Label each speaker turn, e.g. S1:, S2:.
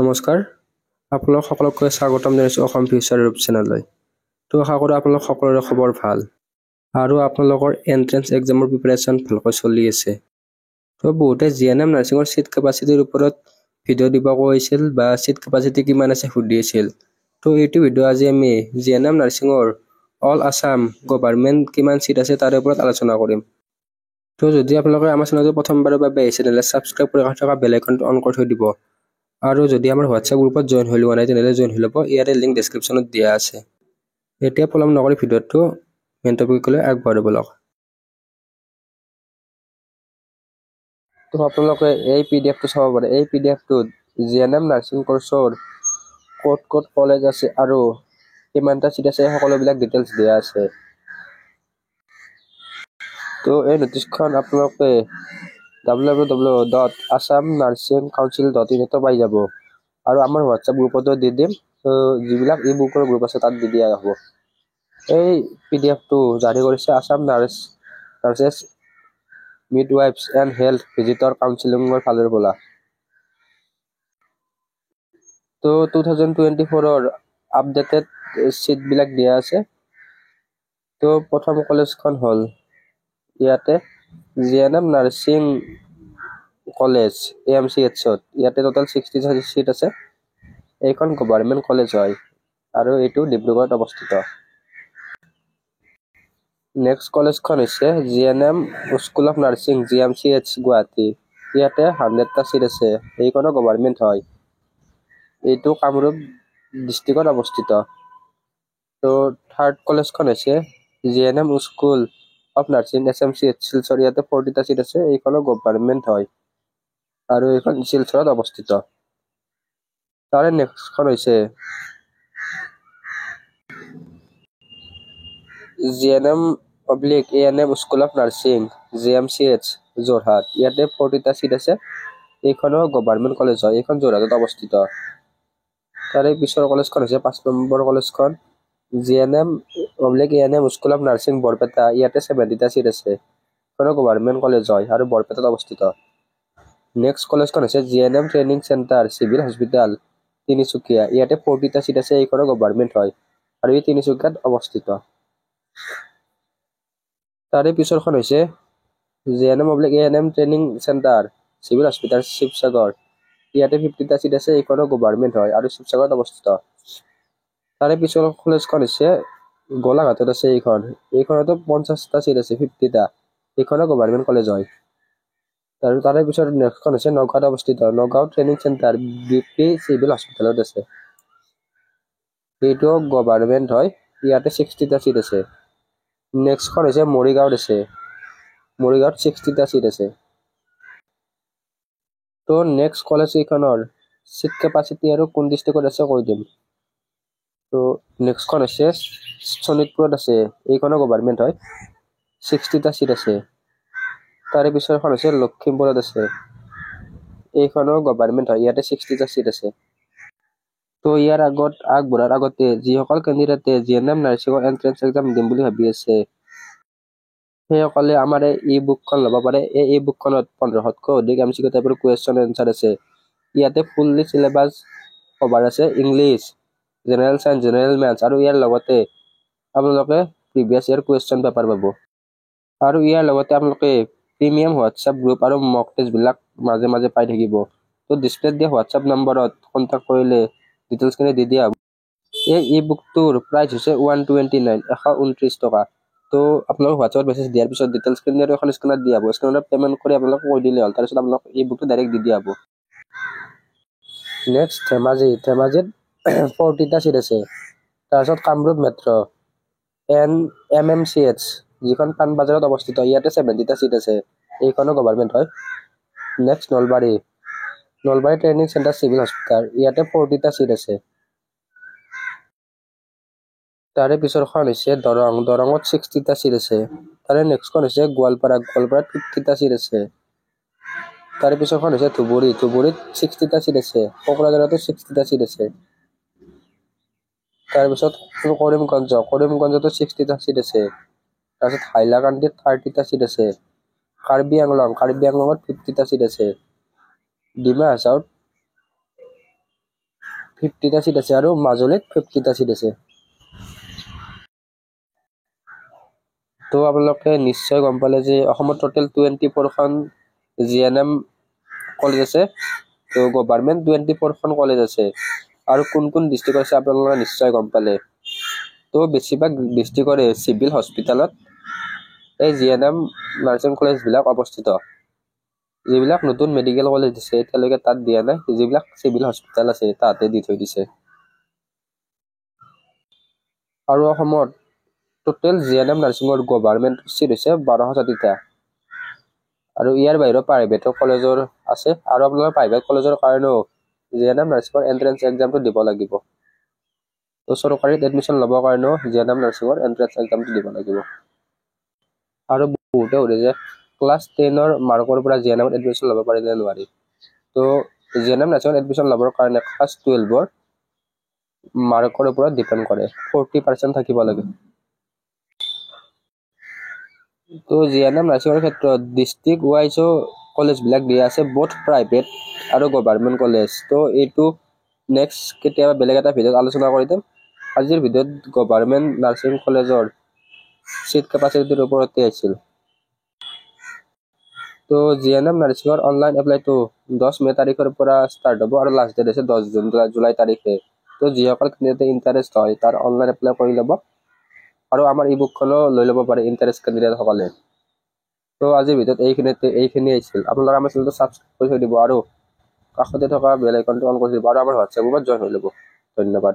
S1: নমস্কাৰ, আপোনালোক সকলোকে স্বাগতম জনাইছোঁ অসম ফিউচাৰ ইউটিউব চেনেললৈ। তো আশা কৰোঁ আপোনালোক সকলোৰে খবৰ ভাল আৰু আপোনালোকৰ এন্ট্ৰেন্স এক্সামৰ প্ৰিপাৰেশ্যন ভালকৈ চলি আছে। তো বহুতে জিএনএম নাৰ্ছিঙৰ চিট কেপাচিটিৰ ওপৰত ভিডিঅ' দিব কৈছিল বা চিট কেপাচিটি কিমান আছে সুধি আছিল। তো এইটো ভিডিঅ' আজি আমি জিএনএম নাৰ্ছিঙৰ অল আছাম গভৰ্ণমেণ্ট কিমান চিট আছে তাৰে ওপৰত আলোচনা কৰিম। তো যদি আপোনালোকে আমাৰ চেনেলটো প্ৰথমবাৰৰ বাবে আহিছে তেনেহ'লে ছাবস্ক্ৰাইব কৰি থকা বেল আইকনটো অন কৰি থৈ দিব। আৰু যদি আমাৰ হোৱাটছআপ গ্ৰুপত জইন হৈ লোৱা নাই তেনেহ'লে জইন হৈ ল'ব, ইয়াৰে লিংক ডেছক্ৰিপশ্যনত দিয়া আছে। এতিয়া পলম নকৰি ভিডিঅ'টো মেইন টপিকলৈ আগবাঢ়িব লওক। তো আপোনালোকে এই পিডিএফটো চাব পাৰে। এই পিডিএফটোত জিএনএম নাৰ্ছিং কোৰ্চৰ ক'ত কলেজ আছে আৰু কিমানটা চিট আছে সকলোবিলাক ডিটেইলছ দিয়া আছে। তো এই নটিছখন আপোনালোকে www.assamnursingcouncil.in পাই যাব আৰু আমাৰ হোৱাটছআপ গ্ৰুপতো দি দিম। তো যিবিলাক ই বুকৰ গ্ৰুপ আছে তাত দি দিয়া হ'ব। এই পিডিএফটো জাৰি কৰিছে Assam nurses মিডৱাইফছ and health visitor কাউন্সিলিঙৰ ফালৰ পৰা। তো 2024ৰ আপডেটেড চিটবিলাক দিয়া আছে। তো প্ৰথম কলেজখন হ'ল ইয়াতে জিএনএম নাৰ্ছিং কলেজ AMCHত। ইয়াতে টোটেল 60 চিট আছে। এইখন গভৰ্ণমেণ্ট কলেজ হয় আৰু এইটো ডিব্ৰুগড়ত অৱস্থিত। নেক্সট কলেজখন হৈছে GNM school of nursing GMCH Guwahati. ইয়াতে 100টা চিট আছে। এইখনো গভৰ্ণমেণ্ট হয়। এইটো কামৰূপ ডিষ্ট্ৰিক্টত অৱস্থিত। তো থাৰ্ড কলেজখন হৈছে GNM school of nursing SMCH Silchar. ইয়াতে 40টা চিট আছে। এইখনো গভৰ্ণমেণ্ট হয় আৰু এইখন শিলচৰত অৱস্থিত। তাৰে নেক্সটখন হৈছে GNM/ANM school of nursing GMCH Jorhat. ইয়াতে 40টা চিট আছে। এইখনো গভৰ্ণমেণ্ট কলেজ হয়। এইখন যোৰহাটত অৱস্থিত। তাৰে পিছৰ কলেজখন হৈছে 5 নম্বৰ কলেজখন GNM/ANM school of nursing Barpeta. ইয়াতে 70টা চিট আছে। এইখনো গভৰ্ণমেণ্ট কলেজ হয় আৰু বৰপেটাত অৱস্থিত। নেক্সট কলেজখন হৈছে GNM training centre civil hospital Tinsukia. ইয়াতে 40টা চিট আছে। এইখনো গভৰ্ণমেণ্ট হয় আৰু এই তিনিচুকীয়াত অৱস্থিত। তাৰে পিছৰখন হৈছে GNM/ANM training centre civil hospital Sivasagar. ইয়াতে 50টা চিট আছে। এইখনো গভৰ্ণমেণ্ট হয় আৰু শিৱসাগৰত অৱস্থিত। তাৰে পিছৰ কলেজখন হৈছে গোলাঘাটত আছে। এইখনতো 50টা চিট আছে, 50টা। এইখনো গভৰ্ণমেণ্ট কলেজ হয়। আৰু তাৰে পিছত নেক্সটখন হৈছে নগাঁৱত অৱস্থিত। Nagaon training centre BP civil হস্পিটেলত আছে। এইটো গভৰ্ণমেণ্ট হয়। ইয়াতে 60টা চিট আছে। নেক্সটখন হৈছে মৰিগাঁৱত আছে। মৰিগাঁৱত 60টা চিট আছে। তো নেক্সট কলেজ কেইখনৰ চিট কেপাচিটি আৰু কোন ডিষ্ট্ৰিক্টত আছে কৈ দিম। তো নেক্সটখন হৈছে শোণিতপুৰত আছে। এইখনো গভৰ্ণমেণ্ট হয়। 60টা চিট আছে। তাৰে পিছৰখন হৈছে লখিমপুৰত আছে। এইখনো গভৰ্ণমেণ্ট হয়। ইয়াতে 60টা চিট আছে। তো ইয়াৰ আগবঢ়াৰ আগতে যিসকল কেণ্ডিডেটে জিএনএম নাৰ্ছিঙৰ এণ্ট্ৰেন্স এক্সাম দিম বুলি ভাবি আছে সেইসকলে আমাৰ এই বুকখন ল'ব পাৰে। এই বুকখনত 1500তকৈ অধিক MCQ টাইপৰ কুৱেশ্যন এনচাৰ আছে। ইয়াতে ফুল্লি চিলেবাছ কভাৰ আছে, English, general science, general maths আৰু ইয়াৰ লগতে আপোনালোকে প্ৰিভিয়াছ ইয়াৰ কুৱেশ্যন পেপাৰ পাব। আৰু ইয়াৰ লগতে আপোনালোকে প্ৰিমিয়াম হোৱাটছআপ গ্ৰুপ আৰু মক টেষ্টবিলাক মাজে মাজে পাই থাকিব। তো ডিছপ্লেত দিয়া হোৱাটছআপ নম্বৰত কণ্টেক্ট কৰিলে ডিটেইলছখিনি দি দিয়া হ'ব। এই বুকটোৰ প্ৰাইচ হৈছে 129 129 টকা। তো আপোনালোক হোৱাটছআপত মেছেজ দিয়াৰ পিছত ডিটেইলছখিনি আৰু এখন স্কেনাৰ দিয়া হ'ব। স্কেনাৰত পে'মেণ্ট কৰি আপোনালোকে কৈ দিলে হ'ল। তাৰপিছত আপোনালোক এই বুকটো ডাইৰেক্ট দি দিয়া হ'ব। নেক্সট ধেমাজিত 40টা চিট আছে। তাৰপিছত কামৰূপ মেট্ৰ' MMCH যিখন পাণবজাৰত অৱস্থিত। ইয়াতে 70টা চিট আছে। এইখনো গভৰ্ণমেণ্ট হয়। Next Nalbari training centre civil hospital. ইয়াতে 40টা চিট আছে। তাৰে পিছৰখন হৈছে দৰঙত 60টা চিট আছে। তাৰে নেক্সটখন হৈছে গোৱালপাৰাত 50টা চিট আছে। তাৰে পিছৰখন হৈছে ধুবুৰীত 60টা চিট আছে। কোকৰাঝাৰতো 60টা চিট আছে। তাৰপিছত কৰিমগঞ্জতো 60টা চিট আছে। তাৰপিছত হাইলাকান্দিত 30টা চিট আছে। কাৰ্বি আংলঙত 50টা চিট আছে। ডিমা হাছাওত 50টা সিট আছে আৰু মাজুলীত 50টা সিট আছে। তো আপোনালোকে নিশ্চয় গম পালে যে অসমত টোটেল 24খন জিএনএম কলেজ আছে। তো গভৰ্ণমেণ্ট 24খন কলেজ আছে আৰু কোন কোন ডিষ্ট্ৰিক্ট আছে আপোনালোকে নিশ্চয় গম পালে। তো বেছিভাগ ডিষ্ট্ৰিক্টৰে চিভিল হস্পিটেলত এই জিএনএম নাৰ্ছিং কলেজবিলাক অৱস্থিত। যিবিলাক নতুন মেডিকেল কলেজ দিছে এতিয়ালৈকে তাত দিয়া নাই, যিবিলাক চিভিল হস্পিটেল আছে তাতে দি থৈ দিছে। আৰু অসমত টোটেল জিএনএম নাৰ্ছিঙৰ গভৰ্ণমেণ্ট চিট হৈছে 1260টা আৰু ইয়াৰ বাহিৰেও প্ৰাইভেট কলেজৰ আছে আৰু আপোনালোকৰ প্ৰাইভেট কলেজৰ কাৰণেও জিএনএম নাৰ্ছিঙৰ এন্ট্ৰেন্স এক্সামটো দিব লাগিব। তো চৰকাৰীত এডমিশ্যন ল'বৰ কাৰণেও জিএনএম নাৰ্ছিঙৰ এন্ট্ৰেন্স এক্সামটো দিব লাগিব। আৰু বহুতে সুধে যে ক্লাছ 10ৰ মাৰ্কৰ পৰা জিএনএমত এডমিশ্যন ল'ব পাৰি নে নোৱাৰি। তো জিএনএম নাৰ্ছিঙত এডমিশ্যন ল'বৰ কাৰণে ক্লাছ 12ৰ মাৰ্কৰ ওপৰত ডিপেণ্ড কৰে, 40% থাকিব লাগে। তো জিএনএম নাৰ্ছিঙৰ ক্ষেত্ৰত ডিষ্ট্ৰিক্ট ৱাইজো কলেজবিলাক দিয়া আছে, বোথ প্ৰাইভেট আৰু গভৰ্ণমেণ্ট কলেজ। তো এইটো নেক্সট কেতিয়াবা বেলেগ এটা ভিডিঅ'ত আলোচনা কৰি দিম। আজিৰ ভিডিঅ'ত গভৰ্ণমেণ্ট নাৰ্ছিং কলেজৰ চিট কেপাচিটিৰ ওপৰতে আছিল। তো জিএনএম নাৰ্ছিঙৰ অনলাইন এপ্লাইটো 10 মে তাৰিখৰ পৰা ষ্টাৰ্ট হ'ব আৰু লাষ্ট ডেট হৈছে 10 জুলাই তাৰিখে। তো যিসকল কেণ্ডিডেটে ইণ্টাৰেষ্ট হয় তাৰ অনলাইন এপ্লাই কৰি ল'ব আৰু আমাৰ ই বুকখনো লৈ ল'ব পাৰে ইণ্টাৰেষ্ট কেণ্ডিডেটসকলে। তো আজিৰ ভিডিঅ'ত এইখিনি আছিল। আপোনালোকে আমাৰ চেনেলটো ছাবস্ক্ৰাইব কৰি থৈ দিব আৰু কাষতে থকা বেল আইকনটো অন কৰি দিব আৰু আমাৰ হোৱাটছএপ গ্ৰুপত জইন হৈ ল'ব। ধন্যবাদ।